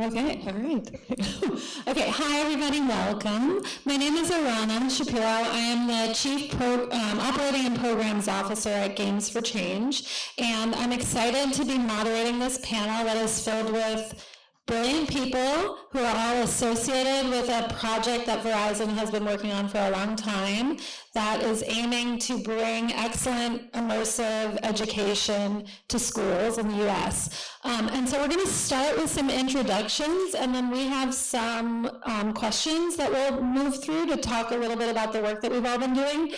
Okay, all right. Okay, hi everybody, welcome. My name is Arana Shapiro. I am the Chief Operating and Programs Officer at Games for Change, and I'm excited to be moderating this panel that is filled with brilliant people who are all associated with a project that Verizon has been working on for a long time that is aiming to bring excellent immersive education to schools in the US. And so we're going to start with some introductions, and then we have some questions that we'll move through to talk a little bit about the work that we've all been doing,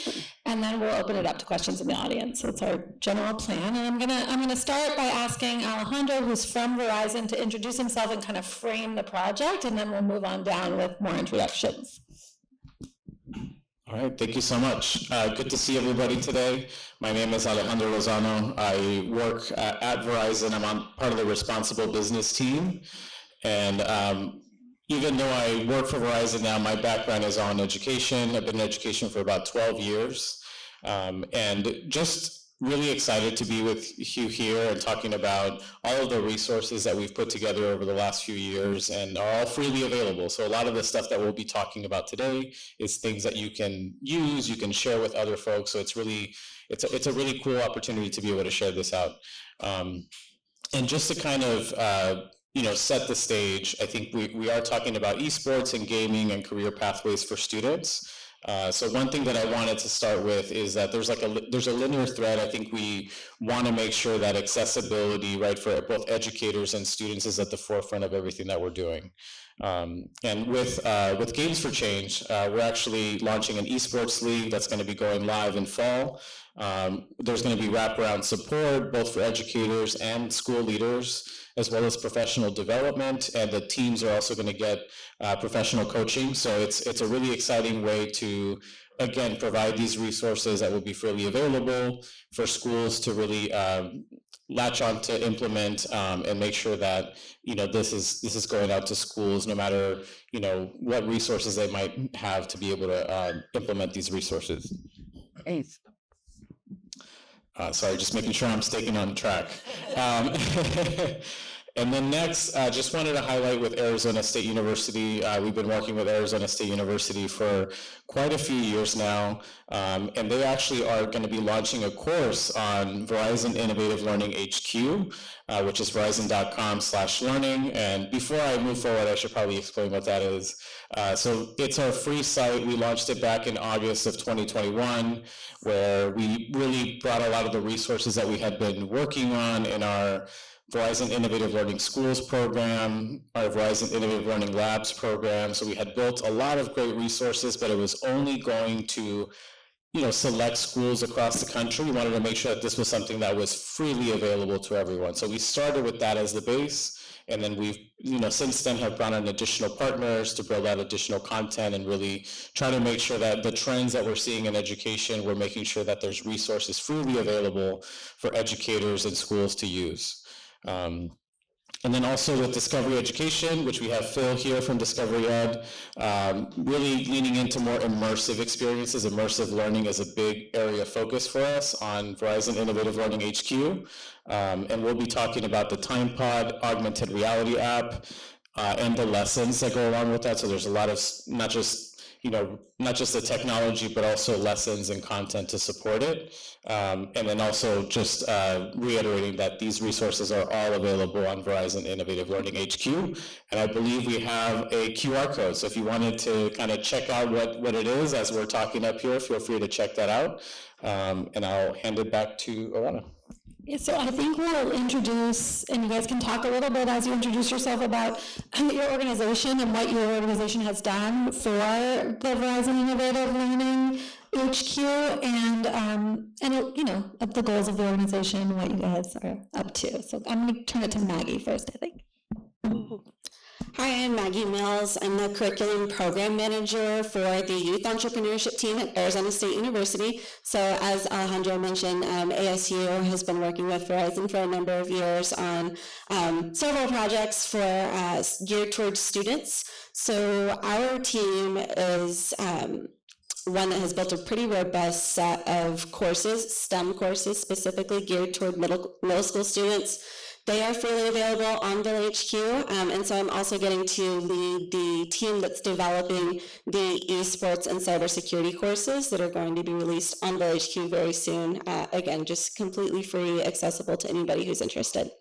and then we'll open it up to questions in the audience. So it's our general plan, and I'm gonna start by asking Alejandro, who's from Verizon, to introduce himself and kind of frame the project, and then we'll move on down with more introductions. All right, thank you so much. Good to see everybody today. My name is Alejandro Lozano. I work at Verizon. I'm on part of the responsible business team. And even though I work for Verizon now, my background is on education. I've been in education for about 12 years. And just really excited to be with you here and talking about all of the resources that we've put together over the last few years and are all freely available. So a lot of the stuff that we'll be talking about today is things that you can use, you can share with other folks. So it's a really cool opportunity to be able to share this out. And just to kind of set the stage, I think we are talking about esports and gaming and career pathways for students. So one thing that I wanted to start with is that there's a linear thread. I think we want to make sure that accessibility, right, for both educators and students is at the forefront of everything that we're doing. And with Games for Change, we're actually launching an esports league that's going to be going live in fall. There's going to be wraparound support both for educators and school leaders, as well as professional development, and the teams are also going to get professional coaching. So it's a really exciting way to, again, provide these resources that will be freely available for schools to really latch on to implement and make sure that this is going out to schools no matter what resources they might have to be able to implement these resources. Thanks. Sorry, just making sure I'm staying on track. And then next, just wanted to highlight with Arizona State University. We've been working with Arizona State University for quite a few years now, and they actually are going to be launching a course on Verizon Innovative Learning HQ, which is verizon.com/learning. And before I move forward, I should probably explain what that is. So it's our free site. We launched it back in August of 2021, where we really brought a lot of the resources that we had been working on in our Verizon Innovative Learning Schools program, our Verizon Innovative Learning Labs program. So we had built a lot of great resources, but it was only going to select schools across the country. We wanted to make sure that this was something that was freely available to everyone. So we started with that as the base, and then we've since then have brought on additional partners to build out additional content and really try to make sure that the trends that we're seeing in education, we're making sure that there's resources freely available for educators and schools to use. And then also with Discovery Education, which we have Phil here from Discovery Ed, really leaning into more immersive experiences. Immersive learning is a big area of focus for us on Verizon Innovative Learning HQ. And we'll be talking about the TimePod augmented reality app and the lessons that go along with that. So there's a lot of not just the technology, but also lessons and content to support it. And then also just reiterating that these resources are all available on Verizon Innovative Learning HQ. And I believe we have a QR code. So if you wanted to kind of check out what it is as we're talking up here, feel free to check that out. And I'll hand it back to Arana. Yeah, so I think we'll introduce, and you guys can talk a little bit as you introduce yourself about your organization and what your organization has done for the Verizon Innovative Learning HQ and the goals of the organization and what you guys are up to. So I'm going to turn it to Maggie first, I think. Hi, I'm Maggie Mills. I'm the Curriculum Program Manager for the Youth Entrepreneurship Team at Arizona State University. So as Alejandro mentioned, ASU has been working with Verizon for a number of years on several projects for geared towards students. So our team is one that has built a pretty robust set of courses, STEM courses specifically geared toward middle school students. They are freely available on VillaHQ, and so I'm also getting to lead the team that's developing the esports and cybersecurity courses that are going to be released on VillaHQ very soon. Again, just completely free, accessible to anybody who's interested.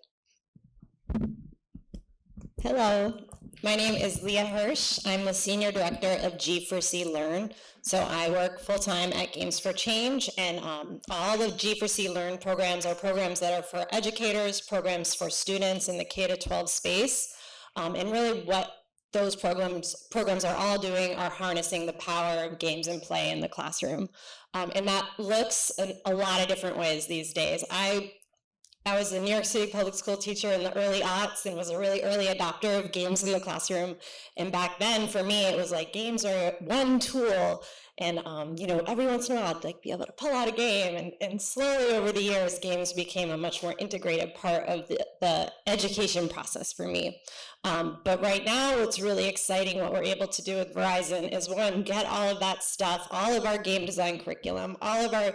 Hello, my name is Leah Hirsch. I'm the Senior Director of G4C Learn. So I work full-time at Games for Change, and all the G4C Learn programs are programs that are for educators, programs for students in the K-12 space. And really what those programs are all doing are harnessing the power of games and play in the classroom. And that looks in a lot of different ways these days. I was a New York City public school teacher in the early aughts and was a really early adopter of games in the classroom. And back then, for me, it was like games are one tool. And, every once in a while, I'd like be able to pull out a game. And slowly over the years, games became a much more integrated part of the education process for me. But right now, what's really exciting, what we're able to do with Verizon is, one, get all of that stuff, all of our game design curriculum, all of our,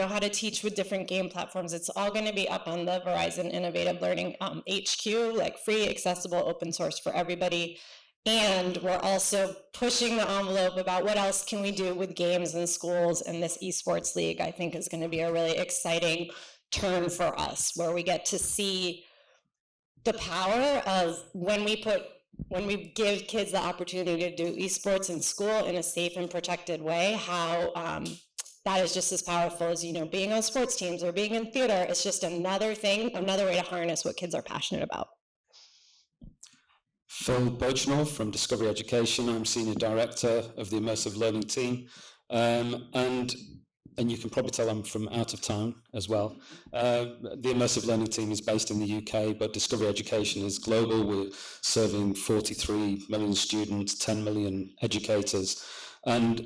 how to teach with different game platforms. It's all going to be up on the Verizon Innovative Learning HQ, like free, accessible, open source for everybody. And we're also pushing the envelope about what else can we do with games in schools, and this esports league, I think, is going to be a really exciting turn for us, where we get to see the power of when we give kids the opportunity to do esports in school in a safe and protected way, how that is just as powerful as, being on sports teams or being in theater. It's just another thing, another way to harness what kids are passionate about. Phil Birchinall from Discovery Education. I'm Senior Director of the Immersive Learning team. And you can probably tell I'm from out of town as well. The Immersive Learning team is based in the UK, but Discovery Education is global. We're serving 43 million students, 10 million educators. And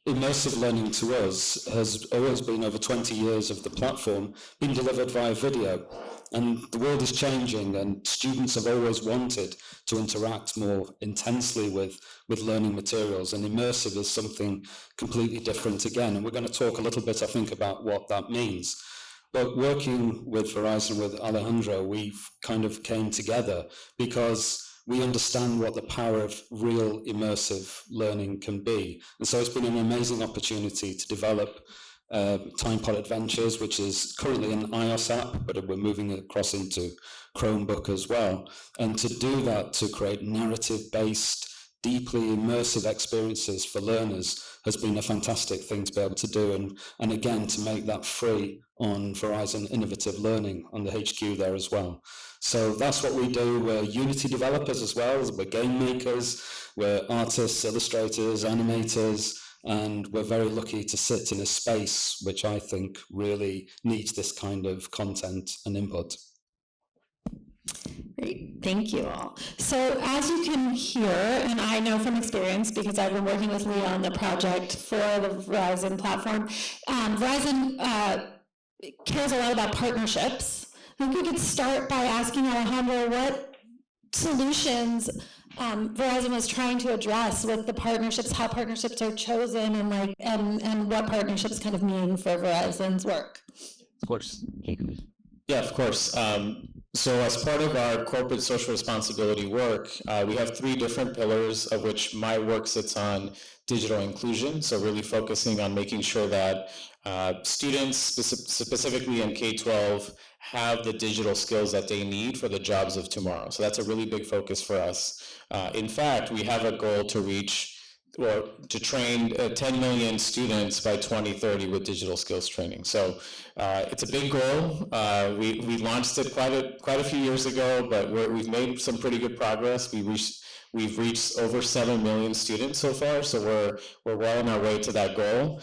immersive learning to us has always been, over 20 years of the platform, been delivered via video. And the world is changing, and students have always wanted to interact more intensely with learning materials, and immersive is something completely different again. And we're going to talk a little bit, I think, about what that means. But working with Verizon, with Alejandro, we've kind of came together because we understand what the power of real immersive learning can be. And so it's been an amazing opportunity to develop Time Pod Adventures, which is currently an iOS app, but we're moving it across into Chromebook as well. And to do that, to create narrative-based, deeply immersive experiences for learners has been a fantastic thing to be able to do. And again, to make that free on Verizon Innovative Learning on the HQ there as well. So that's what we do. We're Unity developers as well. We're game makers. We're artists, illustrators, animators. And we're very lucky to sit in a space which I think really needs this kind of content and input. Great, thank you all. So as you can hear, and I know from experience because I've been working with Leah on the project for the Verizon platform, Verizon cares a lot about partnerships. I think we could start by asking Alejandro what solutions Verizon was trying to address with the partnerships, how partnerships are chosen, and what partnerships kind of mean for Verizon's work. Of course. Yeah, of course. So as part of our corporate social responsibility work, we have 3 different pillars, of which my work sits on digital inclusion. So really focusing on making sure that students, specifically in K-12, have the digital skills that they need for the jobs of tomorrow. So that's a really big focus for us. In fact, we have a goal to reach or to train 10 million students by 2030 with digital skills training. So it's a big goal. We launched it quite a few years ago, but we've made some pretty good progress. We've reached over 7 million students so far, so we're well on our way to that goal.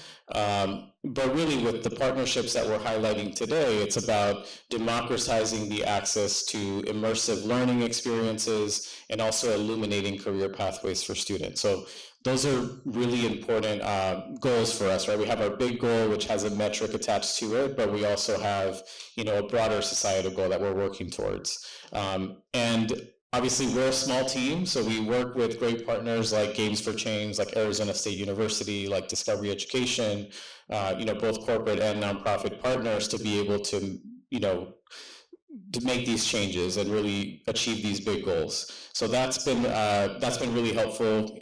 But really, with the partnerships that we're highlighting today, it's about democratizing the access to immersive learning experiences and also illuminating career pathways for students. So those are really important goals for us, right? We have our big goal, which has a metric attached to it, but we also have, a broader societal goal that we're working towards. And obviously, we're a small team, so we work with great partners like Games for Change, like Arizona State University, like Discovery Education, both corporate and nonprofit partners to be able to, make these changes and really achieve these big goals. So that's been really helpful,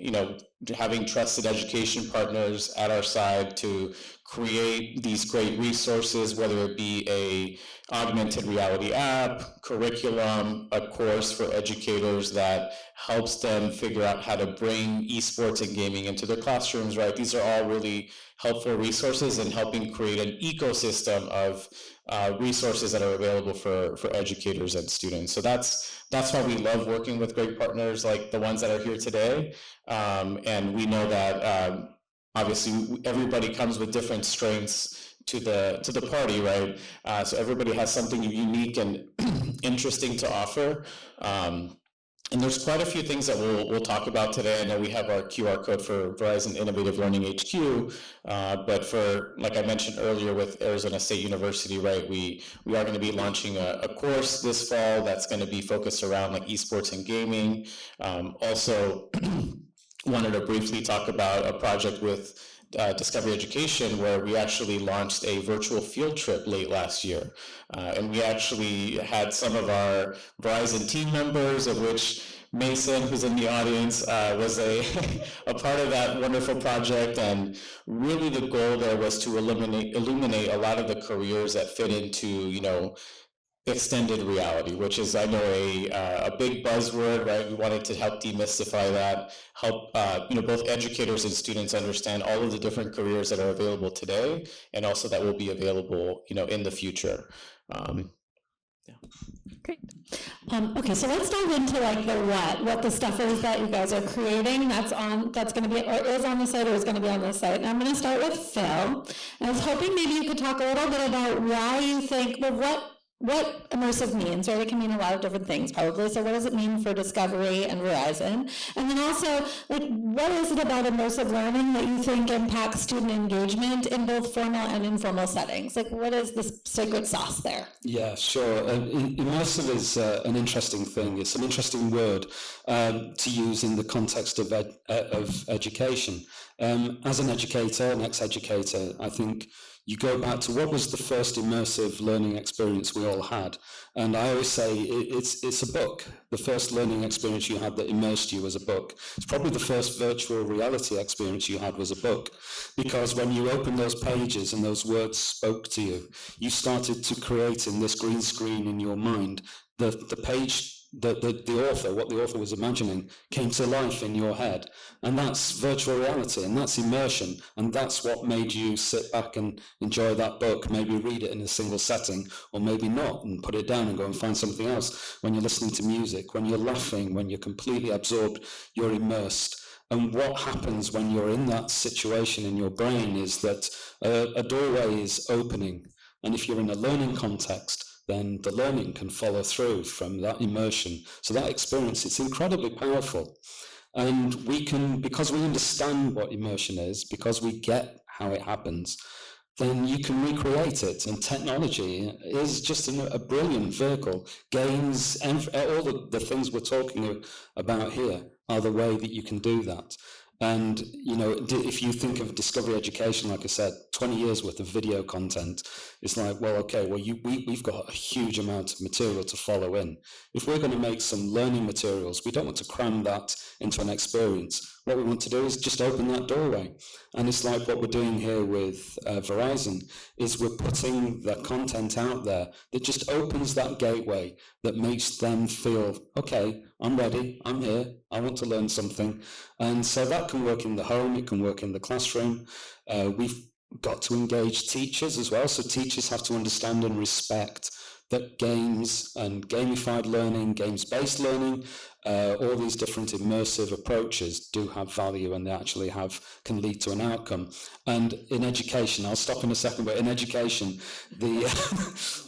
having trusted education partners at our side to create these great resources, whether it be a augmented reality app, curriculum, a course for educators that helps them figure out how to bring esports and gaming into their classrooms, right? These are all really helpful resources in helping create an ecosystem of resources that are available for educators and students. So that's why we love working with great partners like the ones that are here today. And we know that obviously everybody comes with different strengths to the party, right? So everybody has something unique and interesting to offer. And there's quite a few things that we'll talk about today. I know we have our QR code for Verizon Innovative Learning HQ, but for, like I mentioned earlier with Arizona State University, right, we are going to be launching a course this fall that's going to be focused around like esports and gaming. Also, wanted to briefly talk about a project with Discovery Education, where we actually launched a virtual field trip late last year. And we actually had some of our Verizon team members, of which Mason, who's in the audience, was a part of that wonderful project. And really the goal there was to illuminate a lot of the careers that fit into, extended reality, which is, I know, a big buzzword, right? We wanted to help demystify that, help both educators and students understand all of the different careers that are available today, and also that will be available, in the future. Great. Okay, so let's dive into like the what the stuff is that you guys are creating that's going to be, or is on the site, or is going to be on the site. And I'm going to start with Phil. And I was hoping maybe you could talk a little bit about why you think, what immersive means, right? It can mean a lot of different things, probably. So what does it mean for Discovery and Verizon? And then also, what is it about immersive learning that you think impacts student engagement in both formal and informal settings? What is the secret sauce there? Yeah, sure. Immersive is an interesting thing. It's an interesting word to use in the context of education. As an educator, an ex-educator, I think you go back to what was the first immersive learning experience we all had. And I always say it's a book. The first learning experience you had that immersed you was a book. It's probably the first virtual reality experience you had was a book. Because when you opened those pages and those words spoke to you, you started to create in this green screen in your mind the page, the author, what the author was imagining, came to life in your head. And that's virtual reality, and that's immersion, and that's what made you sit back and enjoy that book, maybe read it in a single setting, or maybe not, and put it down and go and find something else. When you're listening to music, when you're laughing, when you're completely absorbed, you're immersed. And what happens when you're in that situation in your brain is that a doorway is opening, and if you're in a learning context, then the learning can follow through from that immersion. So that experience, it's incredibly powerful. And we can, because we understand what immersion is, because we get how it happens, then you can recreate it. And technology is just a brilliant vehicle. Games, and all the things we're talking about here are the way that you can do that. And, if you think of Discovery Education, like I said, 20 years worth of video content, it's like, well, okay, we've got a huge amount of material to follow in. If we're going to make some learning materials, we don't want to cram that into an experience. What we want to do is just open that doorway. And it's like what we're doing here with Verizon, is we're putting the content out there that just opens that gateway that makes them feel, okay, I'm ready, I'm here, I want to learn something. And so that can work in the home, it can work in the classroom. We've got to engage teachers as well. So teachers have to understand and respect that games and gamified learning, games-based learning, all these different immersive approaches do have value, and they actually can lead to an outcome. And in education, I'll stop in a second, but in education,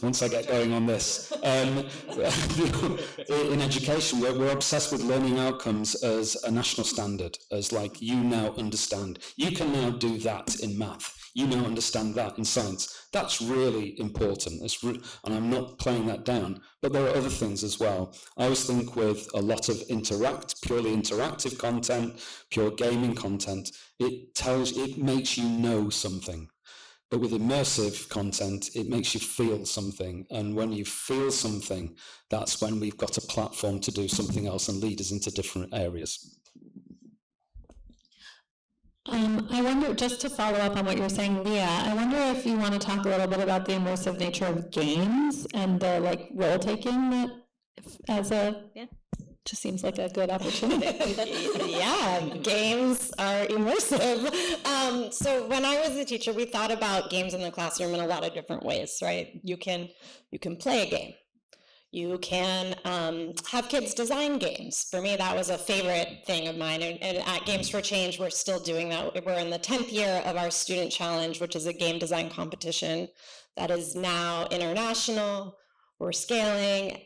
once I get going on this, in education, we're obsessed with learning outcomes as a national standard, as like, you now understand. You can now do that in math. You now understand that in science. That's really important. And I'm not playing that down, but there are other things as well. I always think with a lot of purely interactive content, pure gaming content, it makes you know something. But with immersive content, it makes you feel something. And when you feel something, that's when we've got a platform to do something else and lead us into different areas. I wonder, just to follow up on what you're saying, Leah, I wonder if you want to talk a little bit about the immersive nature of games and the role taking that just seems like a good opportunity. Yeah, games are immersive. So when I was a teacher, we thought about games in the classroom in a lot of different ways, right? You can play a game. You can have kids design games. For me, that was a favorite thing of mine. And at Games for Change, we're still doing that. We're in the 10th year of our Student Challenge, which is a game design competition that is now international. We're scaling.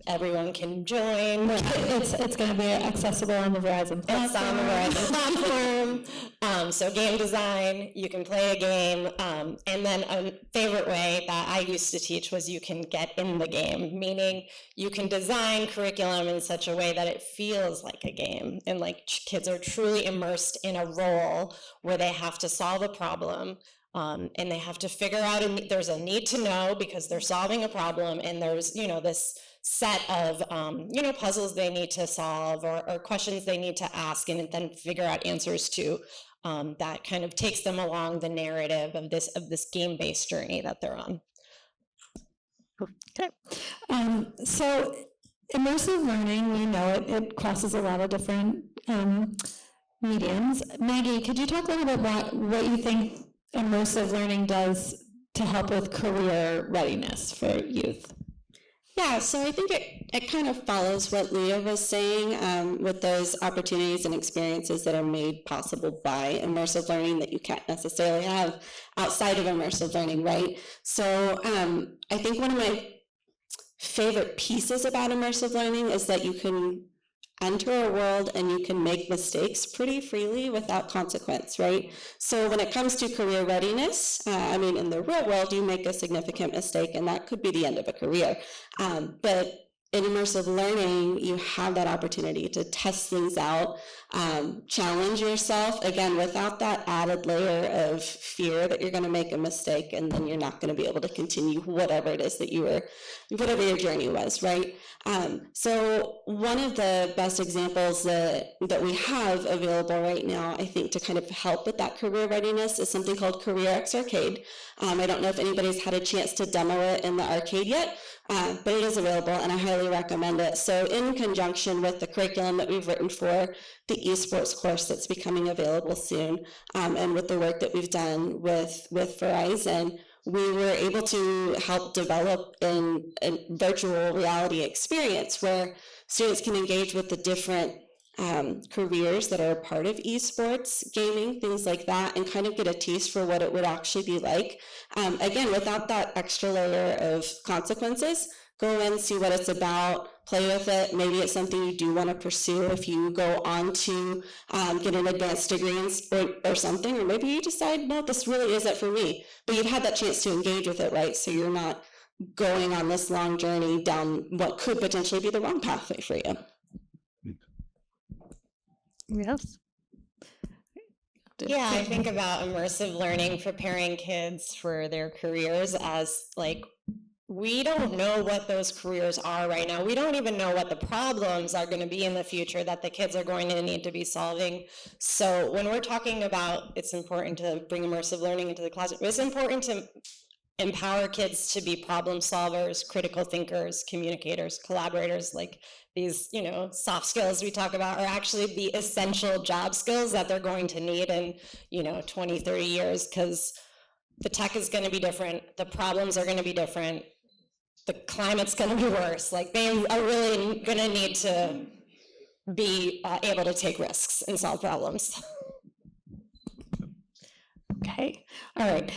Everyone can join. It's going to be accessible on the Verizon platform. It's on the Verizon platform. So game design, you can play a game. And then a favorite way that I used to teach was you can get in the game, meaning you can design curriculum in such a way that it feels like a game. And kids are truly immersed in a role where they have to solve a problem. And they have to figure out, there's a need to know because they're solving a problem, and there's, this set of, puzzles they need to solve or questions they need to ask and then figure out answers to, that kind of takes them along the narrative of this game-based journey that they're on. Okay. So immersive learning, we know it crosses a lot of different mediums. Maggie, could you talk a little bit about what you think immersive learning does to help with career readiness for youth? Yeah, so I think it kind of follows what Leah was saying with those opportunities and experiences that are made possible by immersive learning that you can't necessarily have outside of immersive learning, right? So I think one of my favorite pieces about immersive learning is that you can enter a world and you can make mistakes pretty freely without consequence, right? So when it comes to career readiness, in the real world, you make a significant mistake and that could be the end of a career. But in immersive learning, you have that opportunity to test things out, challenge yourself, again, without that added layer of fear that you're going to make a mistake and then you're not going to be able to continue whatever it is that whatever your journey was, right? So one of the best examples that we have available right now, I think, to kind of help with that career readiness is something called CareerX Arcade. I don't know if anybody's had a chance to demo it in the arcade yet, but it is available and I highly recommend it. So in conjunction with the curriculum that we've written for the esports course that's becoming available soon, and with the work that we've done with Verizon, we were able to help develop a virtual reality experience where students can engage with the different careers that are a part of esports, gaming, things like that, and kind of get a taste for what it would actually be like. Again, without that extra layer of consequences. Go in, see what it's about, play with it. Maybe it's something you do want to pursue if you go on to get an advanced degree or something, or maybe you decide, no, this really isn't for me. But you've had that chance to engage with it, right? So you're not going on this long journey down what could potentially be the wrong pathway for you. Yes. Yeah, I think about immersive learning preparing kids for their careers as we don't know what those careers are right now. We don't even know what the problems are going to be in the future that the kids are going to need to be solving. So when we're talking about it's important to bring immersive learning into the classroom, it's important to empower kids to be problem solvers, critical thinkers, communicators, collaborators. These, soft skills we talk about are actually the essential job skills that they're going to need in, 20, 30 years, because the tech is going to be different. The problems are going to be different. The climate's going to be worse. They are really going to need to be able to take risks and solve problems. Okay. All right.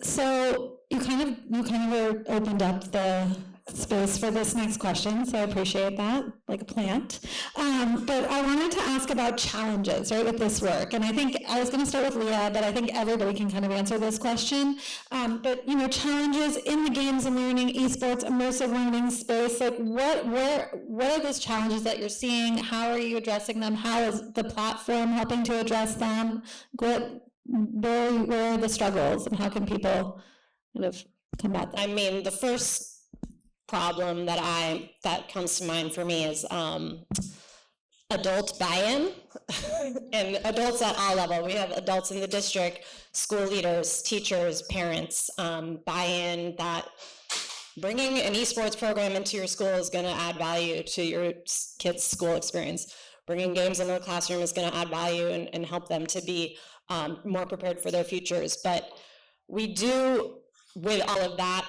So you kind of opened up the space for this next question, so I appreciate that, like a plant. But I wanted to ask about challenges, right, with this work. And I think I was going to start with Leah, but I think everybody can kind of answer this question. But challenges in the games and learning, esports, immersive learning space. What are those challenges that you're seeing? How are you addressing them? How is the platform helping to address them? where are the struggles, and how can people kind of combat that? I mean, the first problem that comes to mind for me is adult buy-in, and adults at all levels. We have adults in the district, school leaders, teachers, parents, buy-in that bringing an esports program into your school is going to add value to your kids' school experience. Bringing games into the classroom is going to add value and help them to be more prepared for their futures. But we do, with all of that,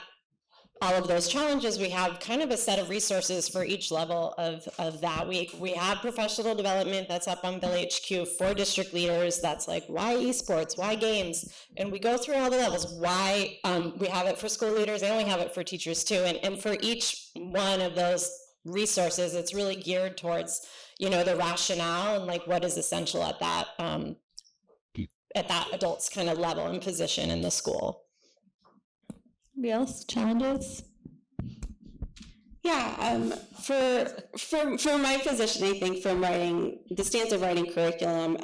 all of those challenges, we have kind of a set of resources for each level of that. We have professional development that's up on Bill HQ for district leaders. That's like, why esports, why games? And we go through all the levels. Why we have it for school leaders, and we have it for teachers too. And for each one of those resources, it's really geared towards, you know, the rationale and like what is essential at that adult's kind of level and position in the school. Anybody else? Challenges? Yeah, for my position, I think from writing, the stance of writing curriculum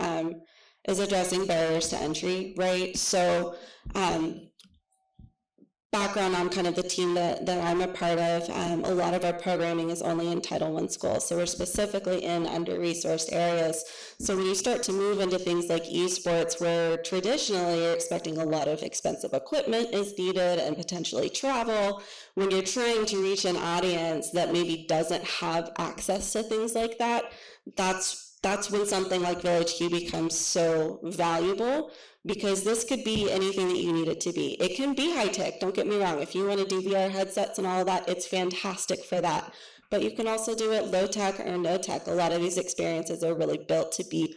is addressing barriers to entry, right? So background on kind of the team that I'm a part of, a lot of our programming is only in Title I schools, so we're specifically in under-resourced areas. So when you start to move into things like esports, where traditionally you're expecting a lot of expensive equipment is needed and potentially travel, when you're trying to reach an audience that maybe doesn't have access to things like that, that's when something like Village Q becomes so valuable, because this could be anything that you need it to be. It can be high tech, don't get me wrong. If you want to do VR headsets and all of that, it's fantastic for that. But you can also do it low tech or no tech. A lot of these experiences are really built to be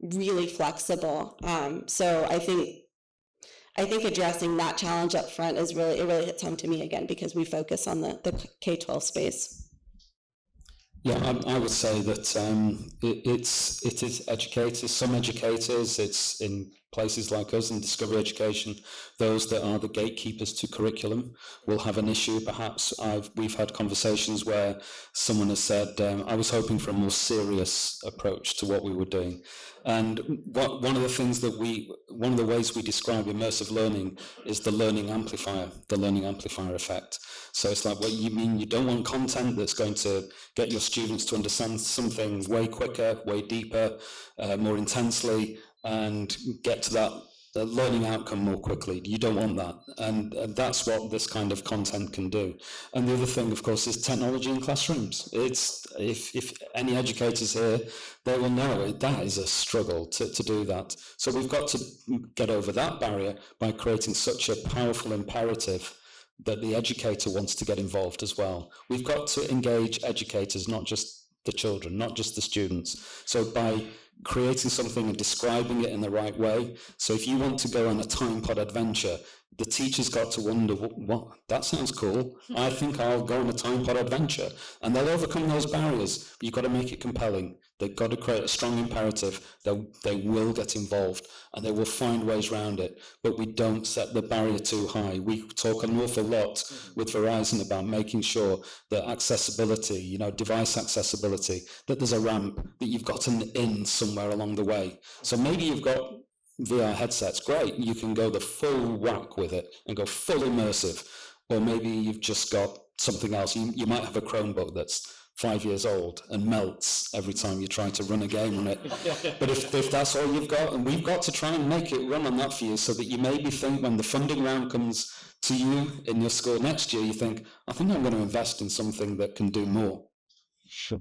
really flexible. So I think addressing that challenge up front is really hits home to me again, because we focus on the K-12 space. Yeah, I would say that it is educators, some educators, it's in places like us in Discovery Education, those that are the gatekeepers to curriculum will have an issue. Perhaps we've had conversations where someone has said, I was hoping for a more serious approach to what we were doing. And one of the ways we describe immersive learning is the learning amplifier effect. So it's like, well, you mean you don't want content that's going to get your students to understand something way quicker, way deeper, more intensely, and get to that learning outcome more quickly. You don't want that. And that's what this kind of content can do. And the other thing, of course, is technology in classrooms. It's if any educators here, they will know that is a struggle to do that. So we've got to get over that barrier by creating such a powerful imperative that the educator wants to get involved as well. We've got to engage educators, not just the children, not just the students. So by creating something and describing it in the right way. So if you want to go on a time pod adventure, the teacher's got to wonder, what that sounds cool. I think I'll go on a time pod adventure. And they'll overcome those barriers. But you've got to make it compelling. They've got to create a strong imperative that they will get involved and they will find ways around it. But we don't set the barrier too high. We talk an awful lot with Verizon about making sure that accessibility, device accessibility, that there's a ramp, that you've got an in somewhere along the way. So maybe you've got VR headsets, great, you can go the full whack with it and go full immersive. Or maybe you've just got something else. You might have a Chromebook that's 5 years old and melts every time you try to run a game on it. But if that's all you've got, and we've got to try and make it run on that for you, so that you maybe think when the funding round comes to you in your school next year, you think, I think I'm going to invest in something that can do more. Sure.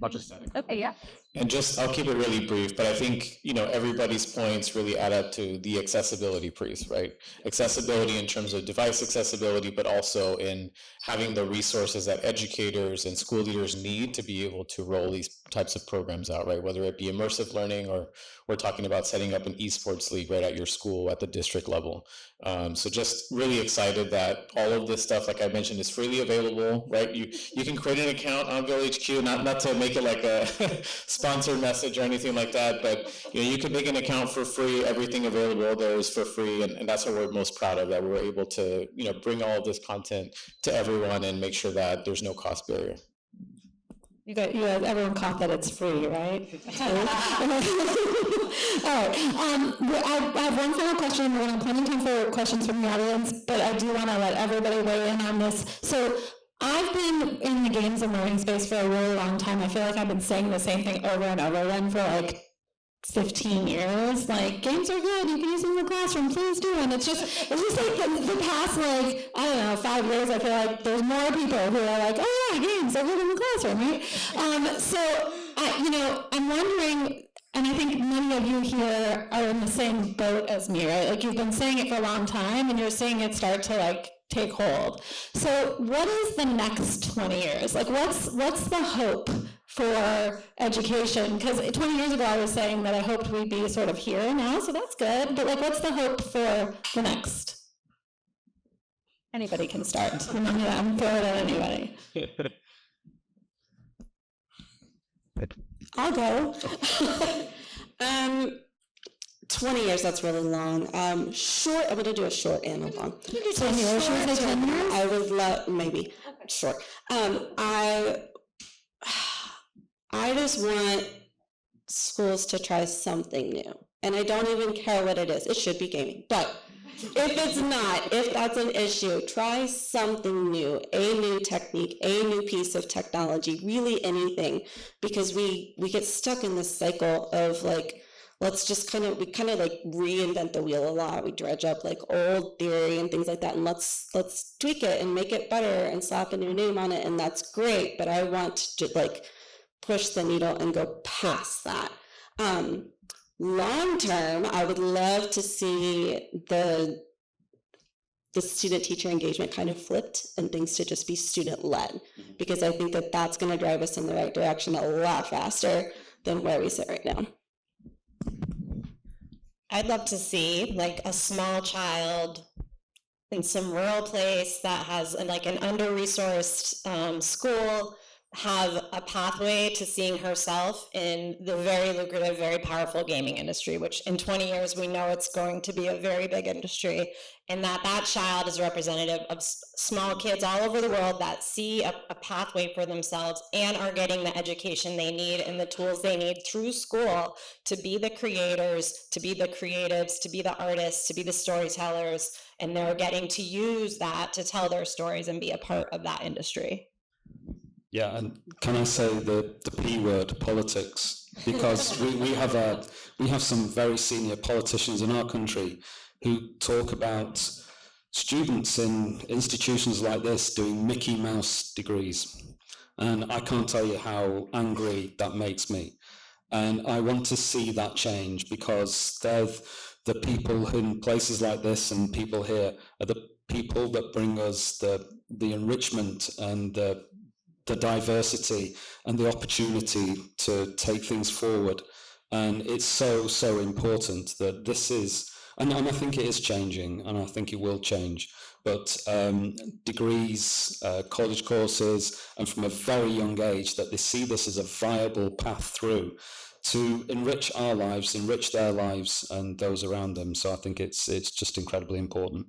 I'll just Okay, yeah. And I'll keep it really brief, but I think, everybody's points really add up to the accessibility piece, right? Accessibility in terms of device accessibility, but also in having the resources that educators and school leaders need to be able to roll these types of programs out, right? Whether it be immersive learning, or we're talking about setting up an esports league right at your school at the district level. So just really excited that all of this stuff, like I mentioned, is freely available, right? You can create an account on VillageQ, not to make it like a sponsored message or anything like that, but you can make an account for free. Everything available there is for free, and that's what we're most proud of, that we're able to bring all of this content to everyone and make sure that there's no cost barrier. You guys, everyone caught that it's free, right? All right. I have one final question. We're going to have plenty of time for questions from the audience, but I do want to let everybody weigh in on this. So I've been in the games and learning space for a really long time. I feel like I've been saying the same thing over and over again for like 15 years, like, games are good, you can use them in the classroom, please do. And it's just like the past, like, I don't know, 5 years, I feel like there's more people who are like, oh yeah, games are good in the classroom, right? I'm wondering, and I think many of you here are in the same boat as me, right? Like, you've been saying it for a long time, and you're seeing it start to, like, take hold. So what is the next 20 years? Like, what's the hope for education? Because 20 years ago I was saying that I hoped we'd be sort of here now, so that's good. But like, what's the hope for the next? Anybody can start. Remember that, I'm throwing it at anybody. I'll go. 20 years, that's really long. Short, I'm going to do a short and a long. 10 years, should we say 10 years? I would love, maybe, short. I just want schools to try something new. And I don't even care what it is. It should be gaming. But if it's not, if that's an issue, try something new, a new technique, a new piece of technology, really anything. Because we get stuck in this cycle of like, let's just kind of like reinvent the wheel a lot. We dredge up like old theory and things like that, and let's tweak it and make it better and slap a new name on it, and that's great. But I want to like push the needle and go past that. Long term, I would love to see the student-teacher engagement kind of flipped and things to just be student-led, because I think that that's going to drive us in the right direction a lot faster than where we sit right now. I'd love to see like a small child in some rural place that has like an under-resourced school have a pathway to seeing herself in the very lucrative, very powerful gaming industry, which in 20 years we know it's going to be a very big industry, and that child is representative of small kids all over the world that see a pathway for themselves and are getting the education they need and the tools they need through school to be the creators, to be the creatives, to be the artists, to be the storytellers, and they're getting to use that to tell their stories and be a part of that industry. Yeah, and can I say the P word, politics? Because we have some very senior politicians in our country who talk about students in institutions like this doing Mickey Mouse degrees. And I can't tell you how angry that makes me. And I want to see that change, because they're the people in places like this and people here are the people that bring us the enrichment and the diversity and the opportunity to take things forward. And it's so important that this is, and I think it is changing, and I think it will change, but degrees, college courses, and from a very young age, that they see this as a viable path through to enrich our lives, enrich their lives and those around them. So I think it's just incredibly important.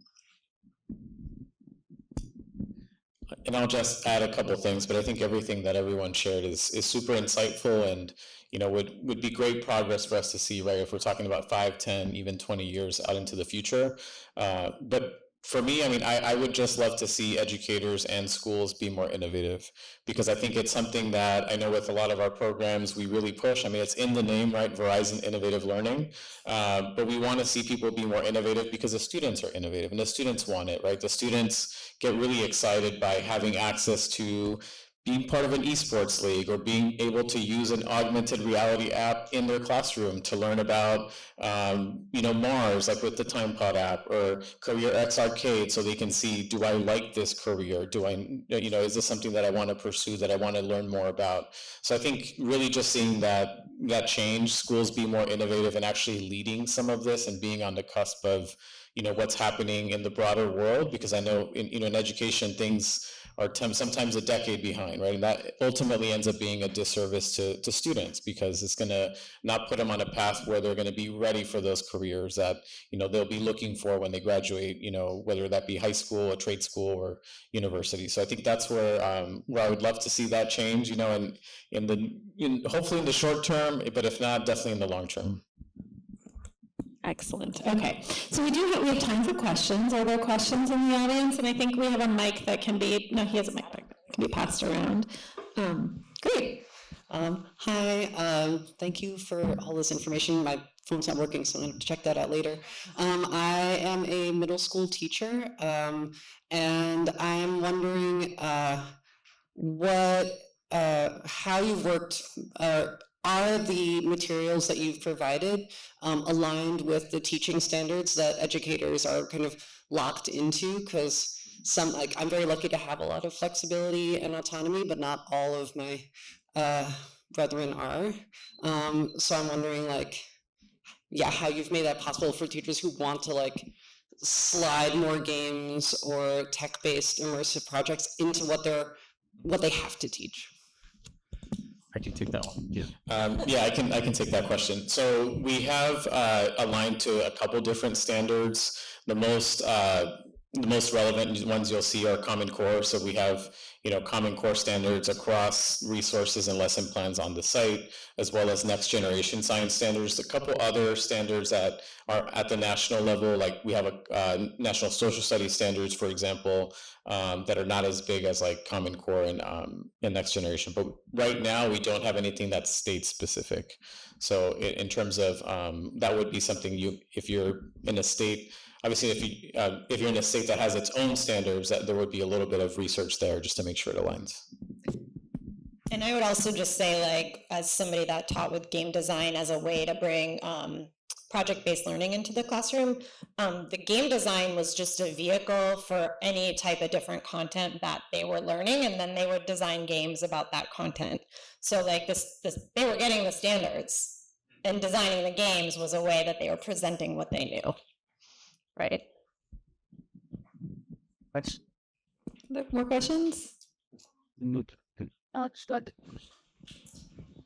And I'll just add a couple things, but I think everything that everyone shared is super insightful, and would be great progress for us to see, right, if we're talking about 5, 10, even 20 years out into the future. But for me, I would just love to see educators and schools be more innovative, because I think it's something that I know with a lot of our programs we really push. It's in the name, right? Verizon Innovative Learning. But we want to see people be more innovative because the students are innovative and the students want it, right? The students get really excited by having access to being part of an esports league, or being able to use an augmented reality app in their classroom to learn about, Mars, like with the TimePod app, or Career X Arcade, so they can see, do I like this career? Do I, is this something that I want to pursue, that I want to learn more about? So I think really just seeing that change, schools be more innovative and actually leading some of this and being on the cusp of, what's happening in the broader world, because I know in education things sometimes a decade behind, right? And that ultimately ends up being a disservice to students, because it's going to not put them on a path where they're going to be ready for those careers that, they'll be looking for when they graduate, whether that be high school, a trade school, or university. So I think that's where I would love to see that change, and hopefully in the short term, but if not, definitely in the long term. Excellent. Okay, so we have time for questions. Are there questions in the audience? And I think we have a mic that can be, no, he has a mic that can be passed around. Great. Hi, thank you for all this information. My phone's not working, so I'm going to check that out later. I am a middle school teacher, and I'm wondering how you've worked. Are the materials that you've provided aligned with the teaching standards that educators are kind of locked into? Because I'm very lucky to have a lot of flexibility and autonomy, but not all of my brethren are. So I'm wondering, how you've made that possible for teachers who want to slide more games or tech-based immersive projects into what they have to teach. I can take that one. Yeah. I can take that question. So we have aligned to a couple different standards. The most relevant ones you'll see are Common Core. So we have Common Core standards across resources and lesson plans on the site, as well as next generation science standards. A couple other standards that are at the national level, like we have a national social studies standards, for example, that are not as big as Common Core and next generation. But right now we don't have anything that's state specific. So in terms of that would be something if you're in a state. Obviously, if you're in a state that has its own standards, that there would be a little bit of research there just to make sure it aligns. And I would also just say, as somebody that taught with game design as a way to bring project-based learning into the classroom, the game design was just a vehicle for any type of different content that they were learning, and then they would design games about that content. So they were getting the standards, and designing the games was a way that they were presenting what they knew. Right. More questions?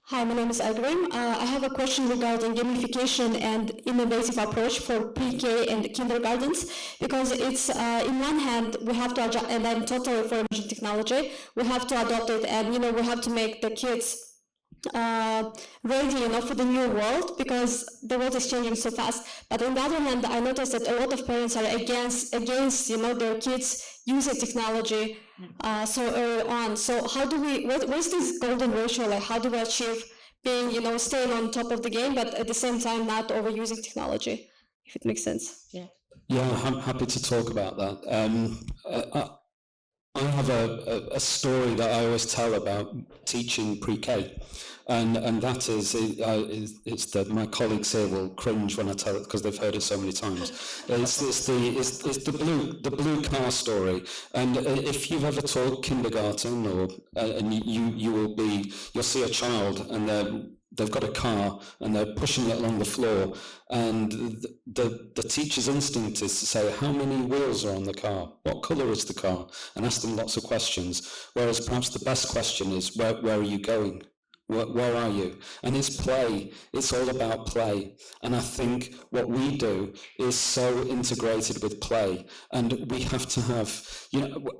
Hi, my name is Agrim. I have a question regarding gamification and innovative approach for pre-K and kindergartens, because it's in one hand we have to adjust, and I'm totally for emerging technology. We have to adopt it, and we have to make the kids ready, for the new world, because the world is changing so fast. But on the other hand, I noticed that a lot of parents are against their kids using technology so early on. So how do we? What's this golden ratio? How do we achieve being staying on top of the game, but at the same time not overusing technology? If it makes sense. Yeah, I'm happy to talk about that. I have a story that I always tell about teaching pre-K, and that is it's that my colleagues here will cringe when I tell it because they've heard it so many times. It's the blue car story, and if you've ever taught kindergarten and you'll see a child and they've got a car and they're pushing it along the floor, and the teacher's instinct is to say, how many wheels are on the car? What colour is the car? And ask them lots of questions. Whereas perhaps the best question is, where are you going? Where are you? And it's play. It's all about play. And I think what we do is so integrated with play. And we have to have,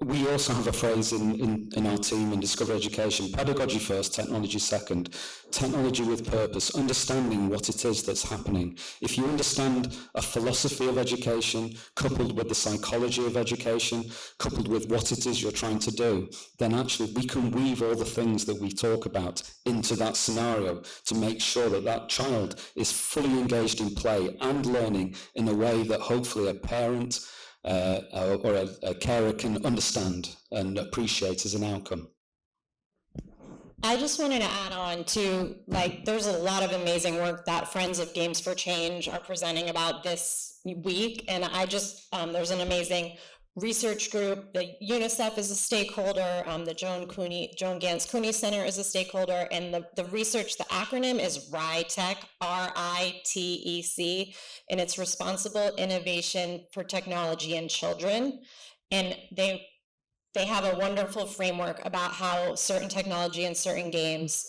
we also have a phrase in our team in Discover Education: pedagogy first, technology second. Technology with purpose, understanding what it is that's happening. If you understand a philosophy of education, coupled with the psychology of education, coupled with what it is you're trying to do, then actually we can weave all the things that we talk about into that scenario to make sure that that child is fully engaged in play and learning in a way that hopefully a parent or a carer can understand and appreciate as an outcome. I just wanted to add on to, there's a lot of amazing work that Friends of Games for Change are presenting about this week, and there's an amazing research group. The UNICEF is a stakeholder, the Joan Gans Cooney Center is a stakeholder, and the research, the acronym is RITEC, RITEC, and it's Responsible Innovation for Technology and Children. And they have a wonderful framework about how certain technology and certain games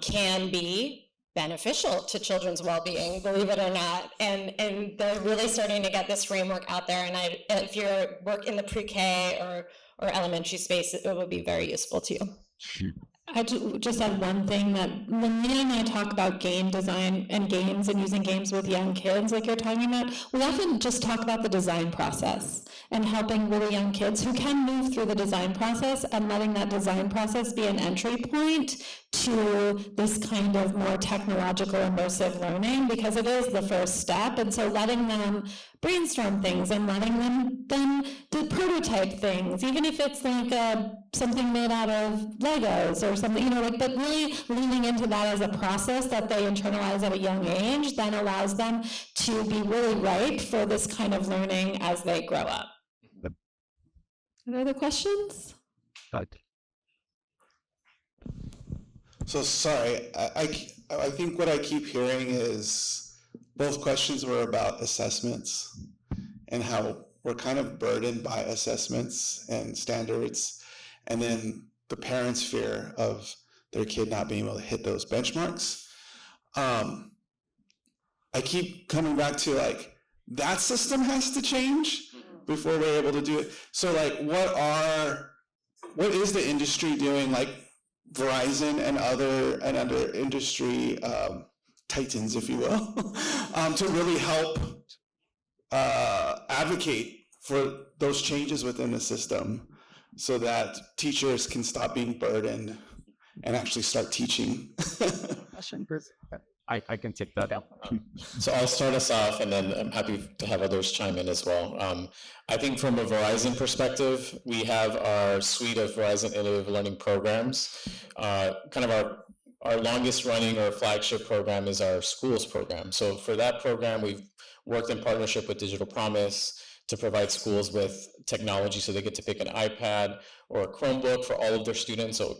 can be beneficial to children's well-being, believe it or not, and they're really starting to get this framework out there. And if you're work in the pre-K or elementary space, it would be very useful to you. I just have one thing that when Leah and I talk about game design and games and using games with young kids, like you're talking about, we often just talk about the design process and helping really young kids who can move through the design process and letting that design process be an entry point to this kind of more technological immersive learning, because it is the first step. And so letting them brainstorm things and letting them then do prototype things, even if it's like something made out of Legos or something, but really leaning into that as a process that they internalize at a young age then allows them to be really ripe for this kind of learning as they grow up. Are there other questions? So sorry, I think what I keep hearing is both questions were about assessments and how we're kind of burdened by assessments and standards, and then the parents' fear of their kid not being able to hit those benchmarks. I keep coming back to that system has to change before we're able to do it. So what is the industry doing, like Verizon and other industry titans, if you will, to really help advocate for those changes within the system so that teachers can stop being burdened and actually start teaching? I can take that. So I'll start us off, and then I'm happy to have others chime in as well. I think from a Verizon perspective, we have our suite of Verizon Innovative Learning programs. Kind of our longest running or flagship program is our schools program. So for that program, we've worked in partnership with Digital Promise to provide schools with technology, so they get to pick an iPad or a Chromebook for all of their students. So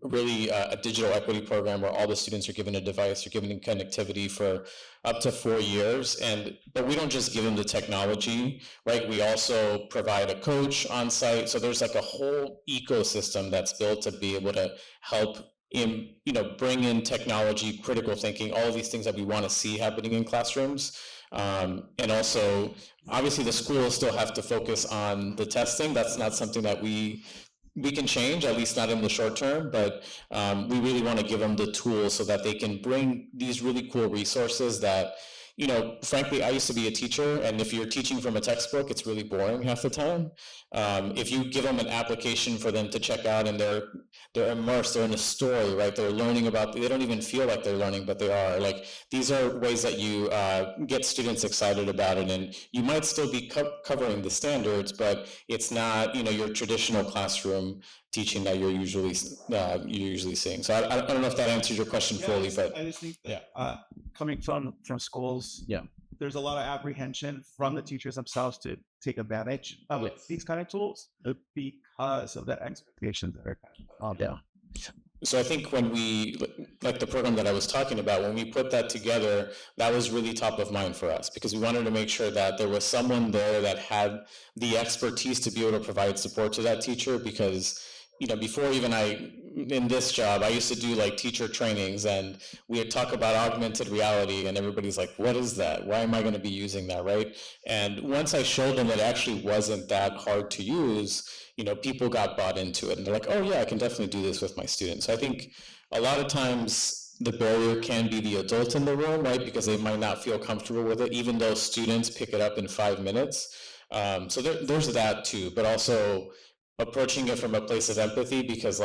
really a digital equity program where all the students are given a device, are given connectivity for up to 4 years. But we don't just give them the technology, right? We also provide a coach on site. So there's like a whole ecosystem that's built to be able to help bring in technology, critical thinking, all of these things that we want to see happening in classrooms. And also, obviously, the schools still have to focus on the testing. That's not something that we can change, at least not in the short term, but we really want to give them the tools so that they can bring these really cool resources that, frankly, I used to be a teacher, and if you're teaching from a textbook, it's really boring half the time. If you give them an application for them to check out and they're immersed, they're in a story, right? They're learning they don't even feel like they're learning, but they are. These are ways that you get students excited about it, and you might still be covering the standards, but it's not, your traditional classroom teaching that you're usually seeing. So I don't know if that answers your question fully, but I just think that coming from schools, Yeah. there's a lot of apprehension from the teachers themselves to take advantage of these kind of tools because of that expectation that are Yeah. So I think when we, like the program that I was talking about, when we put that together, that was really top of mind for us, because we wanted to make sure that there was someone there that had the expertise to be able to provide support to that teacher. Because before even in this job, I used to do teacher trainings, and we would talk about augmented reality, and everybody's like, what is that? Why am I going to be using that, right? And once I showed them that it actually wasn't that hard to use, people got bought into it, and they're like, oh yeah, I can definitely do this with my students. So I think a lot of times the barrier can be the adult in the room, right? Because they might not feel comfortable with it, even though students pick it up in 5 minutes. So there's that too, but also approaching it from a place of empathy, because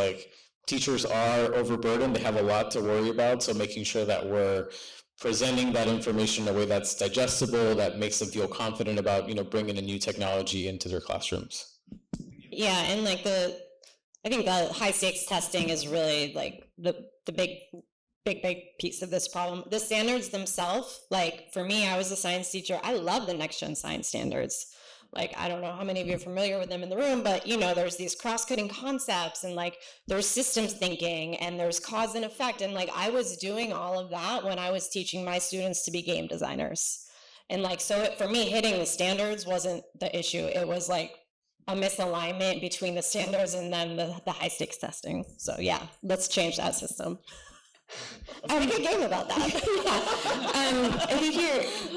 teachers are overburdened, they have a lot to worry about. So making sure that we're presenting that information in a way that's digestible, that makes them feel confident about, bringing a new technology into their classrooms. Yeah, and I think the high stakes testing is really the big piece of this problem. The standards themselves, for me, I was a science teacher. I love the next gen science standards. I don't know how many of you are familiar with them in the room, but there's these cross-cutting concepts, and there's systems thinking, and there's cause and effect. And I was doing all of that when I was teaching my students to be game designers. And so for me, hitting the standards wasn't the issue. It was a misalignment between the standards and then the high stakes testing. So yeah, let's change that system. Let's make a game about that. I think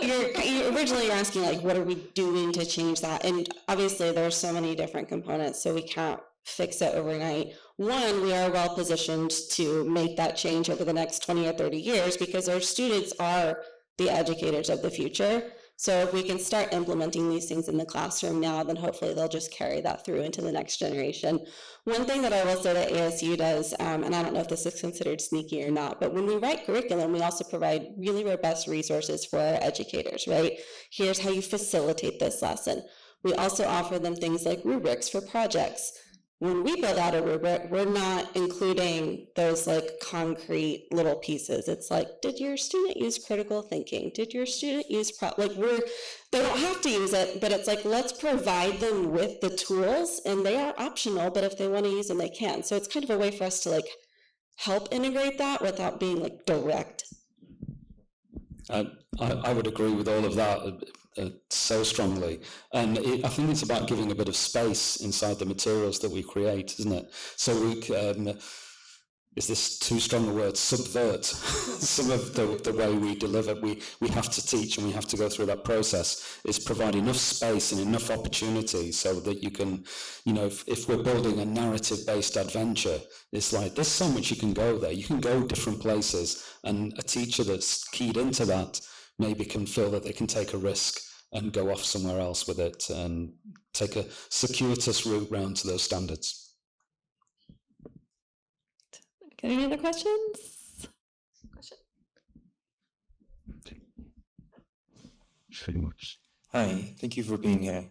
you're originally you're asking like, what are we doing to change that? And obviously there's so many different components, so we can't fix it overnight. One, we are well positioned to make that change over the next 20 or 30 years because our students are the educators of the future. So if we can start implementing these things in the classroom now, then hopefully they'll just carry that through into the next generation. One thing that I will say that ASU does, and I don't know if this is considered sneaky or not, but when we write curriculum, we also provide really robust resources for our educators, right? Here's how you facilitate this lesson. We also offer them things like rubrics for projects. When we build out a rubric, we're not including those like concrete little pieces. It's like, did your student use critical thinking? Did your student use they don't have to use it, but it's like, let's provide them with the tools, and they are optional, but if they want to use them, they can. So it's kind of a way for us to like help integrate that without being like direct. I would agree with all of that so strongly, and I think it's about giving a bit of space inside the materials that we create, isn't it? So we is this too strong a word? Subvert some of the way we deliver. We have to teach, and we have to go through that process. Is provide enough space and enough opportunity so that you can, if we're building a narrative-based adventure, it's like there's so much you can go there. You can go different places, and a teacher that's keyed into that maybe can feel that they can take a risk and go off somewhere else with it and take a circuitous route round to those standards. Got any other questions? Hi, thank you for being here.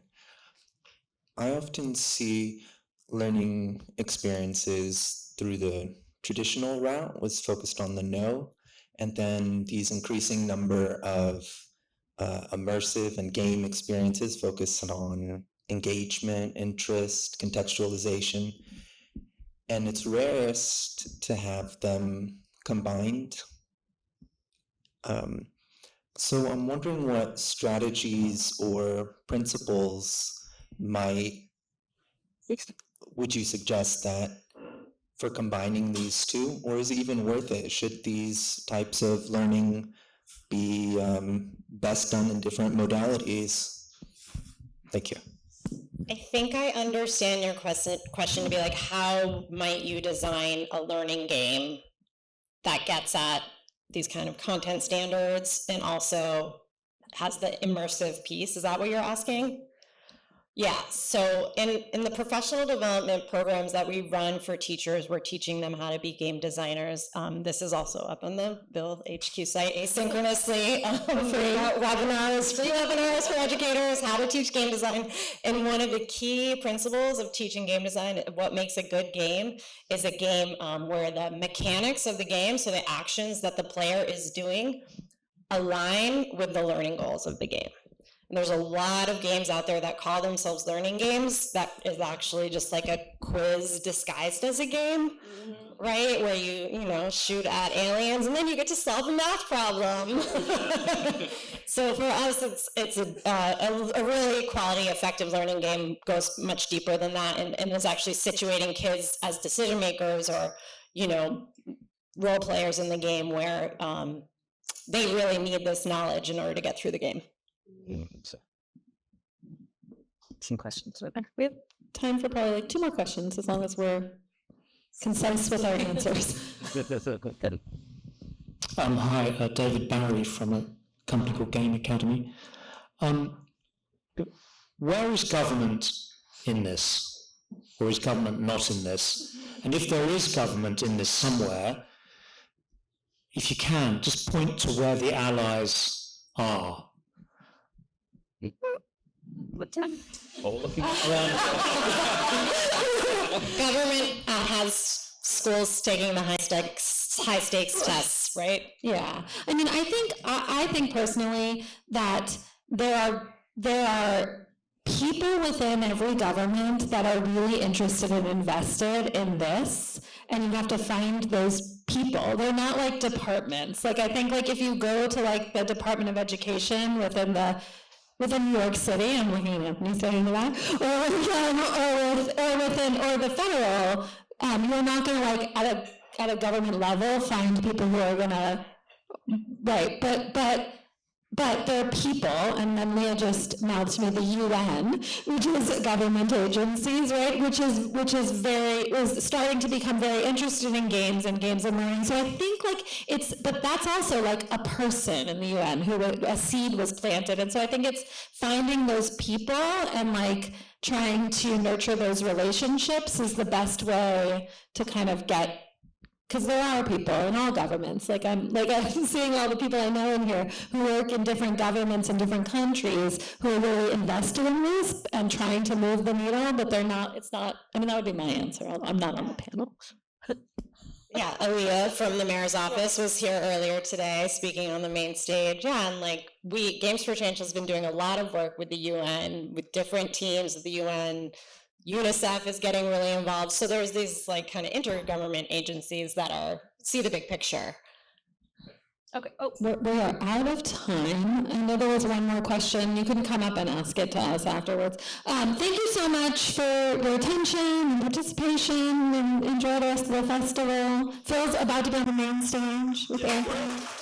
I often see learning experiences through the traditional route was focused on the know, and then these increasing number of immersive and game experiences focused on engagement, interest, contextualization, and it's rarest to have them combined. So I'm wondering what strategies or principles would you suggest that for combining these two, or is it even worth it? Should these types of learning be best done in different modalities? Thank you. I think I understand your question to be like, how might you design a learning game that gets at these kind of content standards and also has the immersive piece? Is that what you're asking? Yeah, so in the professional development programs that we run for teachers, we're teaching them how to be game designers. This is also up on the Bill HQ site asynchronously, free webinars for educators, how to teach game design. And one of the key principles of teaching game design, what makes a good game, is a game where the mechanics of the game, so the actions that the player is doing, align with the learning goals of the game. And there's a lot of games out there that call themselves learning games that is actually just like a quiz disguised as a game, right? Where you shoot at aliens and then you get to solve a math problem. So for us, it's a really quality, effective learning game, goes much deeper than that, and is actually situating kids as decision makers or, role players in the game where they really need this knowledge in order to get through the game. Some questions. We have time for probably like 2 more questions, as long as we're concise with our answers. Hi, David Barry from a company called Game Academy. Where is government in this, or is government not in this? And if there is government in this somewhere, if you can, just point to where the allies are. Government has schools taking the high stakes tests, right? Yeah, I mean, I think personally that there are people within every government that are really interested and invested in this, and you have to find those people. They're not like departments. Like I think like if you go to like the Department of Education within the within New York City, I'm looking at Anthony saying that, or the federal, you're not gonna like at a government level find people who are gonna, right, but they're people, and then Leah just mouthed to me the UN, which is government agencies, right? Which is starting to become very interested in games and games and learning. So I think but that's also like a person in the UN who a seed was planted, and so I think it's finding those people and like trying to nurture those relationships is the best way to kind of get. Because there are people in all governments, I'm seeing all the people I know in here who work in different governments in different countries who are really invested in this and trying to move the needle, but they're not, that would be my answer. I'm not on the panel. Yeah, Aaliyah from the mayor's office was here earlier today speaking on the main stage. Yeah, and Games for Change has been doing a lot of work with the UN, with different teams of the UN. UNICEF is getting really involved. So there's these kind of intergovernment agencies that see the big picture. Okay. Oh, we are out of time. I know there was one more question. You can come up and ask it to us afterwards. Thank you so much for your attention and participation, and enjoy the rest of the festival. Phil's about to be on the main stage with Anthony.